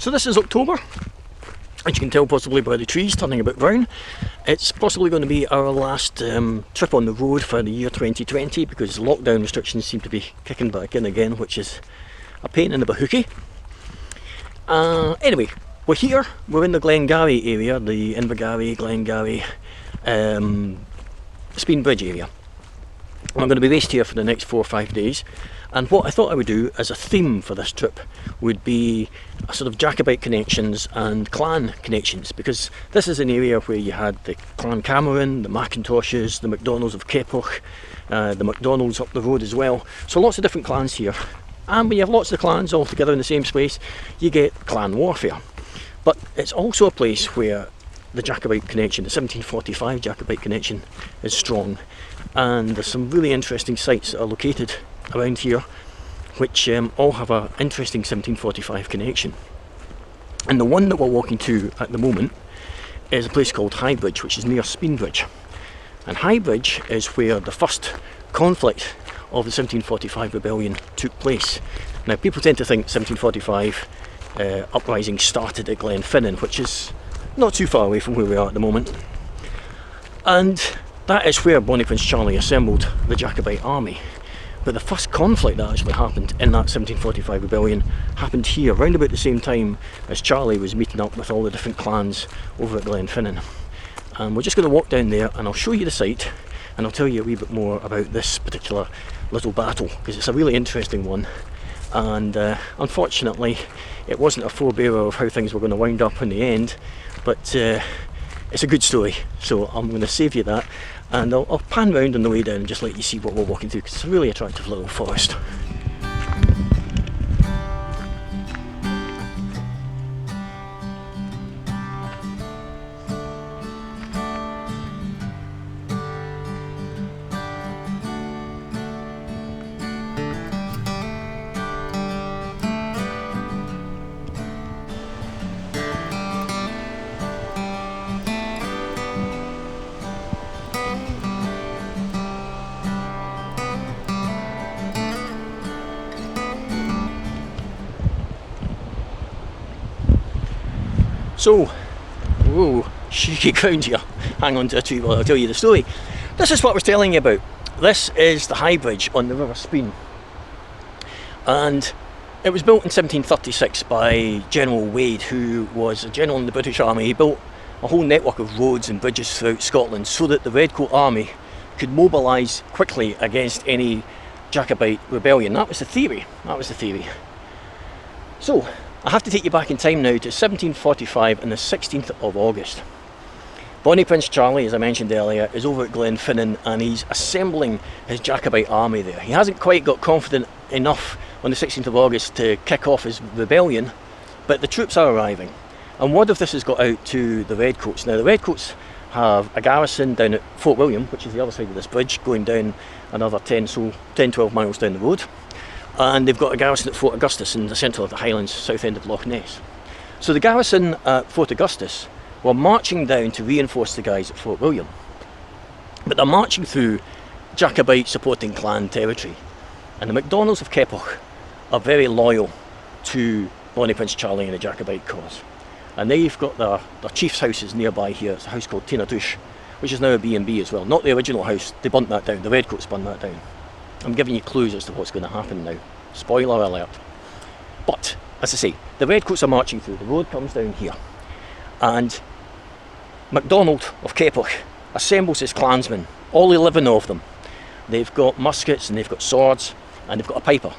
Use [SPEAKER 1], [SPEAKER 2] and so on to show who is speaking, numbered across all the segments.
[SPEAKER 1] So this is October, as you can tell possibly by the trees turning a bit brown. It's possibly going to be our last trip on the road for the year 2020 because lockdown restrictions seem to be kicking back in again, which is a pain in the bahookie. Anyway, we're here, we're in the Glengarry area, the Invergarry, Glengarry, Spean Bridge area. I'm going to be based here for the next 4 or 5 days, and what I thought I would do as a theme for this trip would be a sort of Jacobite connections and clan connections, because this is an area where you had the Clan Cameron, the Macintoshes, the MacDonalds of Keppoch, the MacDonalds up the road as well. So lots of different clans here, and when you have lots of clans all together in the same space, you get clan warfare. But it's also a place where the Jacobite connection, the 1745 Jacobite connection, is strong, and there's some really interesting sites that are located around here which all have an interesting 1745 connection. And the one that we're walking to at the moment is a place called Highbridge, which is near Spean Bridge. And Highbridge is where the first conflict of the 1745 rebellion took place. Now people tend to think 1745 uprising started at Glen Finnan, which is not too far away from where we are at the moment, and that is where Bonnie Prince Charlie assembled the Jacobite army. But the first conflict that actually happened in that 1745 rebellion happened here, round about the same time as Charlie was meeting up with all the different clans over at Glen Finnan. And we're just going to walk down there and I'll show you the site, and I'll tell you a wee bit more about this particular little battle, because it's a really interesting one. And unfortunately it wasn't a forebearer of how things were going to wind up in the end, but it's a good story, so I'm going to save you that, and I'll pan round on the way down and just let you see what we're walking through, because it's a really attractive little forest. So, whoa, shaky ground here. Hang on to a tree while I'll tell you the story. This is what I was telling you about. This is the High Bridge on the River Spean. And it was built in 1736 by General Wade, who was a general in the British Army. He built a whole network of roads and bridges throughout Scotland so that the Redcoat Army could mobilise quickly against any Jacobite rebellion. That was the theory. So, I have to take you back in time now to 1745 and the 16th of August. Bonnie Prince Charlie, as I mentioned earlier, is over at Glen Finnan and he's assembling his Jacobite army there. He hasn't quite got confident enough on the 16th of August to kick off his rebellion, but the troops are arriving. And word of this has got out to the Redcoats. Now the Redcoats have a garrison down at Fort William, which is the other side of this bridge, going down another 10-12 miles down the road. And they've got a garrison at Fort Augustus in the centre of the Highlands, south end of Loch Ness. So the garrison at Fort Augustus were marching down to reinforce the guys at Fort William. But they're marching through Jacobite supporting clan territory. And the MacDonalds of Keppoch are very loyal to Bonnie Prince Charlie and the Jacobite cause. And they've got their chief's houses nearby here. It's a house called Tinadush, which is now a B&B as well. Not the original house, they burnt that down, the Redcoats burnt that down. I'm giving you clues as to what's going to happen now. Spoiler alert. But, as I say, the Redcoats are marching through. The road comes down here. And MacDonald of Keppoch assembles his clansmen, all 11 of them. They've got muskets and they've got swords and they've got a piper.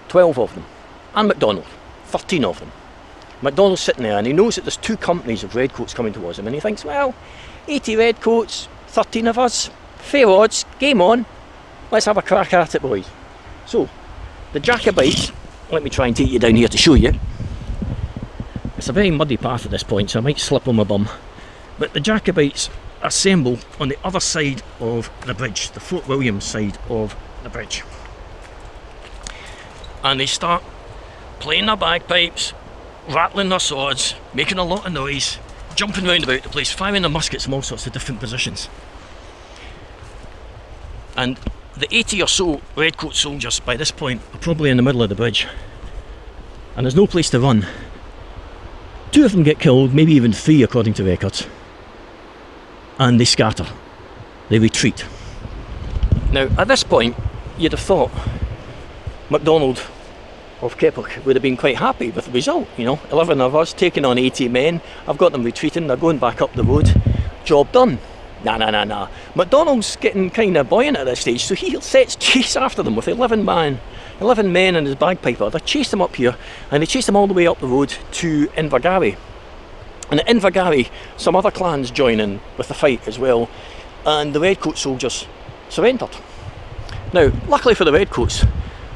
[SPEAKER 1] 12 of them. And MacDonald, 13 of them. MacDonald's sitting there and he knows that there's 2 companies of Redcoats coming towards him, and he thinks, well, 80 Redcoats, 13 of us, fair odds, game on. Let's have a crack at it, boys. So, the Jacobites, let me try and take you down here to show you. It's a very muddy path at this point, so I might slip on my bum. But the Jacobites assemble on the other side of the bridge, the Fort William side of the bridge. And they start playing their bagpipes, rattling their swords, making a lot of noise, jumping round about the place, firing their muskets from all sorts of different positions. And the 80 or so Redcoat soldiers by this point are probably in the middle of the bridge, and there's no place to run. 2 of them get killed, maybe even 3 according to records, and they scatter, they retreat. Now at this point you'd have thought MacDonald of Keppoch would have been quite happy with the result. You know, 11 of us taking on 80 men, I've got them retreating, they're going back up the road, job done. Nah. MacDonald's getting kind of buoyant at this stage, so he sets chase after them with 11 men and his bagpiper. They chase them up here, and they chase them all the way up the road to Invergarry. And at Invergarry, some other clans join in with the fight as well, and the Redcoat soldiers surrendered. Now, luckily for the Redcoats,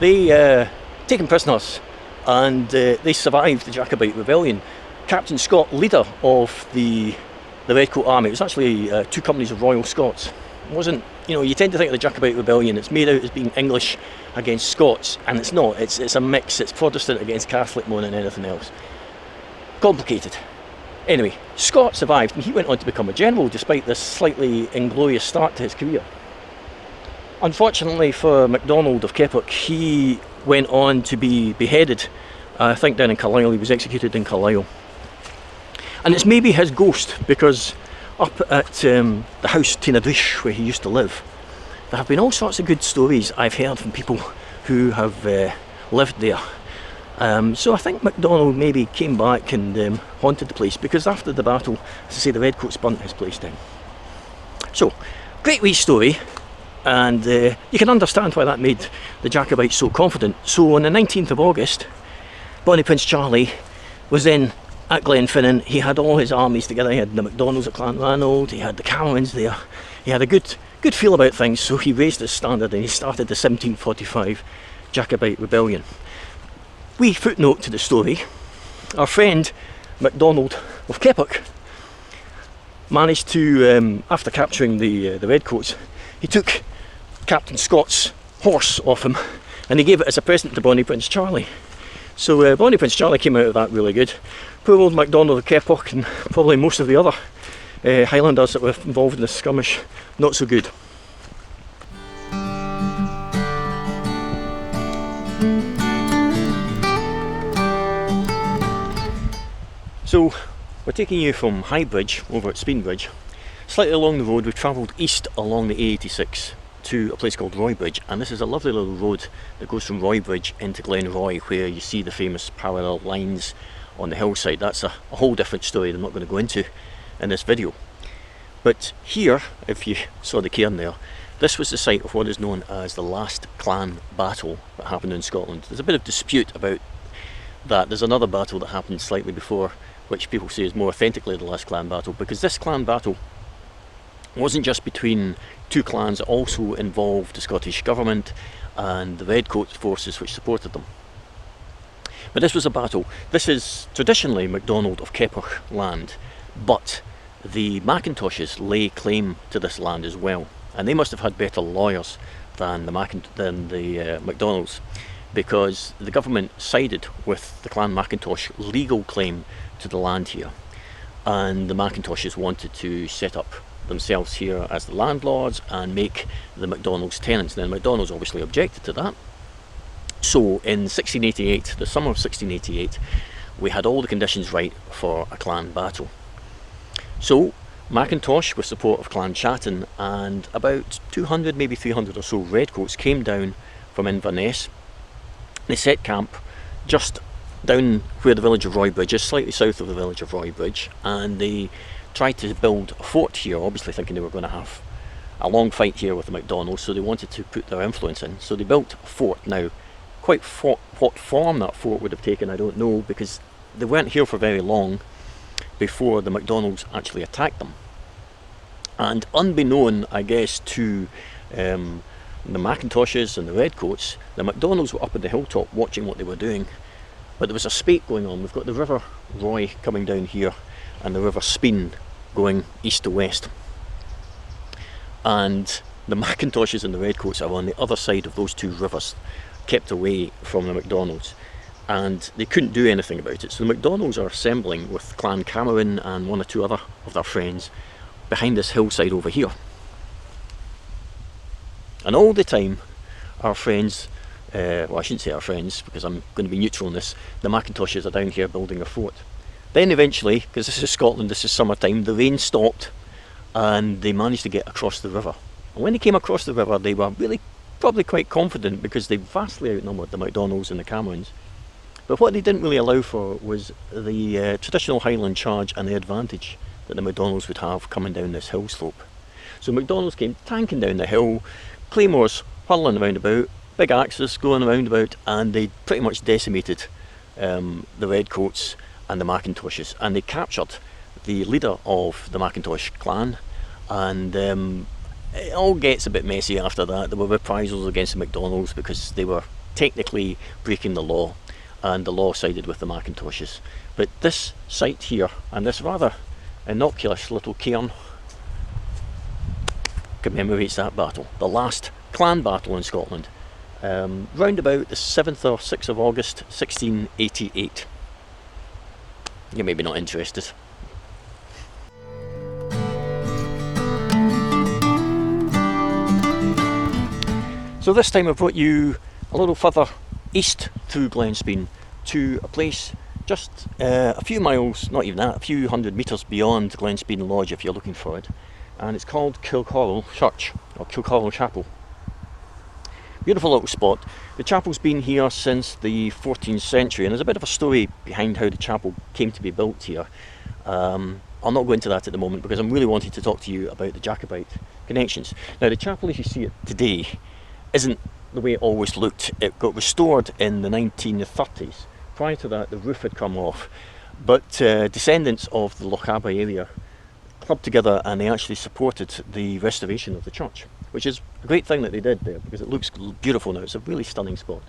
[SPEAKER 1] they taken prisoners, and they survived the Jacobite rebellion. Captain Scott, leader of the Redcoat army, it was actually 2 companies of Royal Scots. It wasn't, you know, you tend to think of the Jacobite rebellion, it's made out as being English against Scots, and it's not. It's a mix. It's Protestant against Catholic more than anything else. Complicated. Anyway, Scott survived, and he went on to become a general despite this slightly inglorious start to his career. Unfortunately for MacDonald of Keppoch, he went on to be beheaded, I think down in Carlisle. He was executed in Carlisle. And it's maybe his ghost, because up at the house Tinadrish, where he used to live, there have been all sorts of good stories I've heard from people who have lived there. So I think MacDonald maybe came back and haunted the place, because after the battle, as I say, the Redcoats burnt his place down. So, great wee story, and you can understand why that made the Jacobites so confident. So on the 19th of August, Bonnie Prince Charlie was then at Glen Finnan. He had all his armies together. He had the MacDonalds at Clanranald, he had the Camerons there. He had a good feel about things, so he raised his standard and he started the 1745 Jacobite rebellion. Wee footnote to the story: our friend MacDonald of Keppoch managed to, after capturing the Redcoats, he took Captain Scott's horse off him and he gave it as a present to Bonnie Prince Charlie. So Bonnie Prince Charlie came out of that really good. Poor old MacDonald of Keppoch, and probably most of the other Highlanders that were involved in this skirmish, not so good. So we're taking you from Highbridge over at Spean Gorge. Slightly along the road, we've travelled east along the A86 to a place called Roybridge, and this is a lovely little road that goes from Roybridge into Glenroy, where you see the famous parallel lines on the hillside. That's a whole different story that I'm not going to go into in this video. But here, if you saw the cairn there, this was the site of what is known as the last clan battle that happened in Scotland. There's a bit of dispute about that. There's another battle that happened slightly before, which people say is more authentically the last clan battle, because this clan battle wasn't just between 2 clans, it also involved the Scottish government and the Redcoat forces which supported them. But this was a battle. This is traditionally MacDonald of Keppoch land, but the Macintoshes lay claim to this land as well, and they must have had better lawyers than the MacDonalds, because the government sided with the Clan Macintosh legal claim to the land here, and the Macintoshes wanted to set up themselves here as the landlords and make the MacDonalds tenants. Then MacDonalds obviously objected to that. So in 1688, the summer of 1688, we had all the conditions right for a clan battle. So Macintosh, with support of Clan Chatton, and about 200, maybe 300 or so Redcoats came down from Inverness. They set camp just down where the village of Roybridge is, slightly south of the village of Roybridge, and they tried to build a fort here, obviously thinking they were going to have a long fight here with the MacDonalds, so they wanted to put their influence in. So they built a fort. Now, what form that fort would have taken, I don't know, because they weren't here for very long before the MacDonalds actually attacked them. And unbeknown, I guess, to the Macintoshes and the Redcoats, the MacDonalds were up at the hilltop watching what they were doing, but there was a spate going on. We've got the River Roy coming down here and the River Spean going east to west, and the Macintoshes and the Redcoats are on the other side of those 2 rivers, kept away from the MacDonalds, and they couldn't do anything about it. So the MacDonalds are assembling with Clan Cameron and 1 or 2 other of their friends behind this hillside over here. And all the time our friends, well, I shouldn't say our friends because I'm going to be neutral on this, the Macintoshes are down here building a fort. Then eventually, because this is Scotland, this is summertime, the rain stopped and they managed to get across the river. And when they came across the river, they were really probably quite confident because they vastly outnumbered the MacDonalds and the Camerons. But what they didn't really allow for was the traditional Highland charge and the advantage that the MacDonalds would have coming down this hill slope. So MacDonalds came tanking down the hill, claymores hurling around about, big axes going around about, and they pretty much decimated the Redcoats and the Macintoshes, and they captured the leader of the Macintosh clan, and it all gets a bit messy after that. There were reprisals against the MacDonalds because they were technically breaking the law, and the law sided with the Macintoshes. But this site here, and this rather innocuous little cairn, commemorates that battle, the last clan battle in Scotland, round about the 7th or 6th of August 1688. You're maybe not interested. So this time I've brought you a little further east through Glen Spean to a place just a few miles, not even that, a few hundred metres beyond Glen Spean Lodge if you're looking for it, and it's called Culloden Church, or Culloden Chapel. Beautiful little spot. The chapel's been here since the 14th century, and there's a bit of a story behind how the chapel came to be built here. I'll not go into that at the moment because I'm really wanting to talk to you about the Jacobite connections. Now the chapel as you see it today isn't the way it always looked. It got restored in the 1930s. Prior to that the roof had come off, but descendants of the Lochaber area clubbed together and they actually supported the restoration of the church, which is a great thing that they did there because it looks beautiful now. It's a really stunning spot.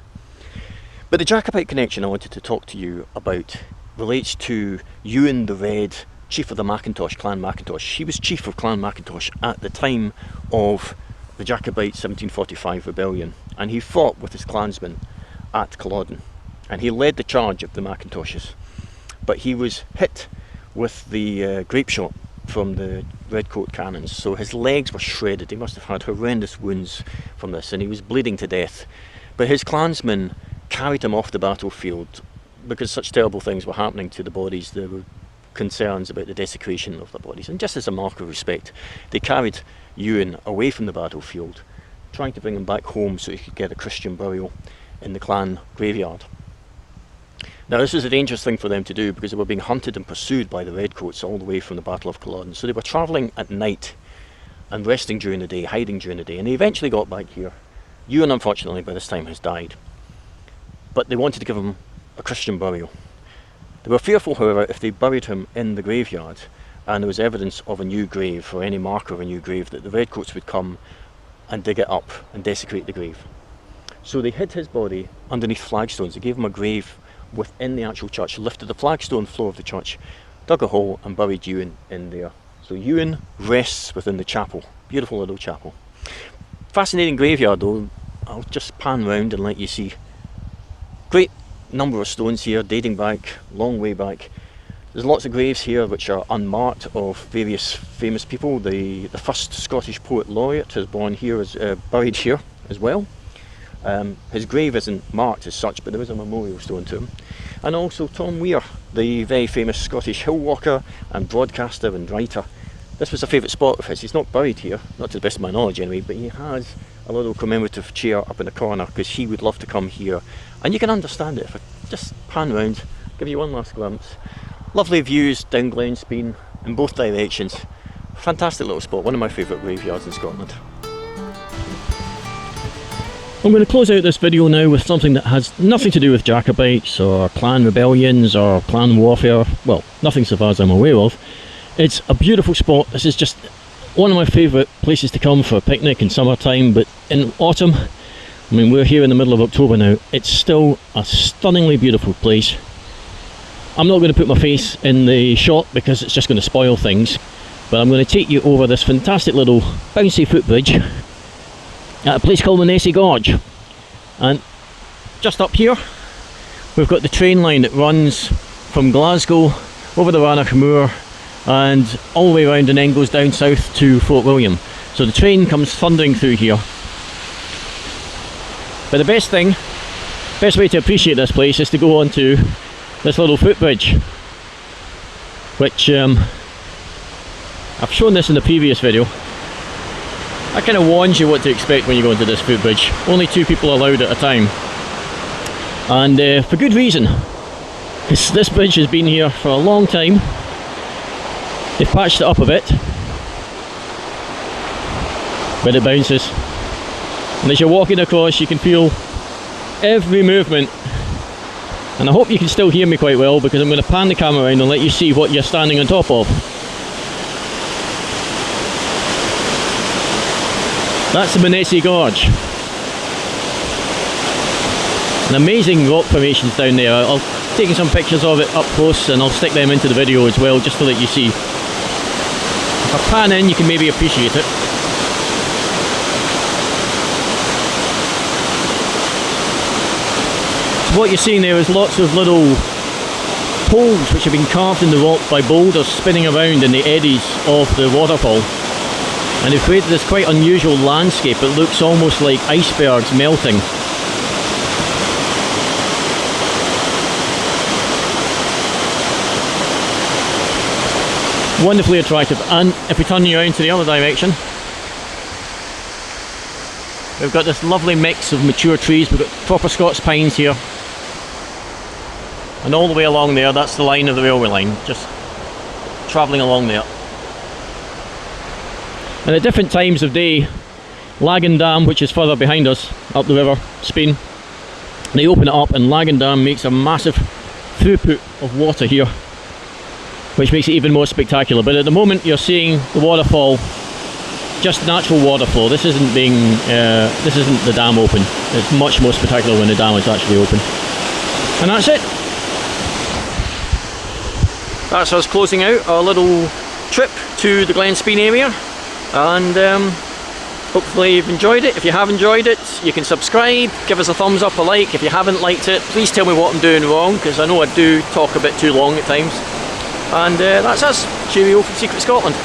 [SPEAKER 1] But the Jacobite connection I wanted to talk to you about relates to Ewan the Red, chief of the Macintosh, Clan Macintosh. He was chief of Clan Macintosh at the time of the Jacobite 1745 rebellion, and he fought with his clansmen at Culloden, and he led the charge of the Macintoshes. But he was hit with the grape shot from the Redcoat cannons, so his legs were shredded. He must have had horrendous wounds from this, and he was bleeding to death. But his clansmen carried him off the battlefield because such terrible things were happening to the bodies. There were concerns about the desecration of the bodies, and just as a mark of respect they carried Ewan away from the battlefield, trying to bring him back home so he could get a Christian burial in the clan graveyard. Now this was a dangerous thing for them to do because they were being hunted and pursued by the Redcoats all the way from the Battle of Culloden, so they were travelling at night and resting during the day, hiding during the day, and they eventually got back here. Ewan unfortunately by this time has died, but they wanted to give him a Christian burial. They were fearful however if they buried him in the graveyard and there was evidence of a new grave or any marker of a new grave that the Redcoats would come and dig it up and desecrate the grave. So they hid his body underneath flagstones. They gave him a grave within the actual church, lifted the flagstone floor of the church, dug a hole and buried Ewan in there. So Ewan rests within the chapel. Beautiful little chapel. Fascinating graveyard though. I'll just pan round and let you see. Great number of stones here dating back, long way back. There's lots of graves here which are unmarked of various famous people. The first Scottish poet laureate is born here, is buried here as well. His grave isn't marked as such, but there is a memorial stone to him. And also Tom Weir, the very famous Scottish hill walker and broadcaster and writer. This was a favourite spot of his. He's not buried here, not to the best of my knowledge anyway, but he has a little commemorative chair up in the corner because he would love to come here. And you can understand it if I just pan round, give you one last glimpse. Lovely views down Glen Spean in both directions. Fantastic little spot, one of my favourite graveyards in Scotland. I'm going to close out this video now with something that has nothing to do with Jacobites or clan rebellions or clan warfare. Well, nothing so far as I'm aware of. It's a beautiful spot. This is just one of my favourite places to come for a picnic in summertime, but in autumn, I mean we're here in the middle of October now, it's still a stunningly beautiful place. I'm not going to put my face in the shot because it's just going to spoil things, but I'm going to take you over this fantastic little bouncy footbridge at a place called Spean Gorge. And just up here we've got the train line that runs from Glasgow over the Rannoch Moor and all the way around and then goes down south to Fort William. So the train comes thundering through here. But the best way to appreciate this place is to go onto this little footbridge. which I've shown this in the previous video. That kind of warns you what to expect when you go into this footbridge. Only 2 people allowed at a time, and for good reason, because this bridge has been here for a long time. They've patched it up a bit, but it bounces, and as you're walking across you can feel every movement. And I hope you can still hear me quite well, because I'm going to pan the camera around and let you see what you're standing on top of. That's the Spean Gorge. An amazing rock formations down there. I'll taking some pictures of it up close, and I'll stick them into the video as well, just to let you see. If I pan in, you can maybe appreciate it. So what you're seeing there is lots of little holes which have been carved in the rock by boulders spinning around in the eddies of the waterfall. And they've created this quite unusual landscape. It looks almost like icebergs melting. Wonderfully attractive. And if we turn you around to the other direction, we've got this lovely mix of mature trees. We've got proper Scots pines here, and all the way along there, that's the line of the railway line, just travelling along there. And at different times of day, Lagan Dam, which is further behind us, up the river, Spean, they open it up, and Lagan Dam makes a massive throughput of water here, which makes it even more spectacular. But at the moment you're seeing the waterfall, just natural water flow. This isn't the dam open. It's much more spectacular when the dam is actually open. And that's it. That's us closing out our little trip to the Glen Spean area, and hopefully you've enjoyed it. If you have enjoyed it, you can subscribe, give us a thumbs up, a like. If you haven't liked it, please tell me what I'm doing wrong, because I know I do talk a bit too long at times. And that's us. Cheerio from Secret Scotland.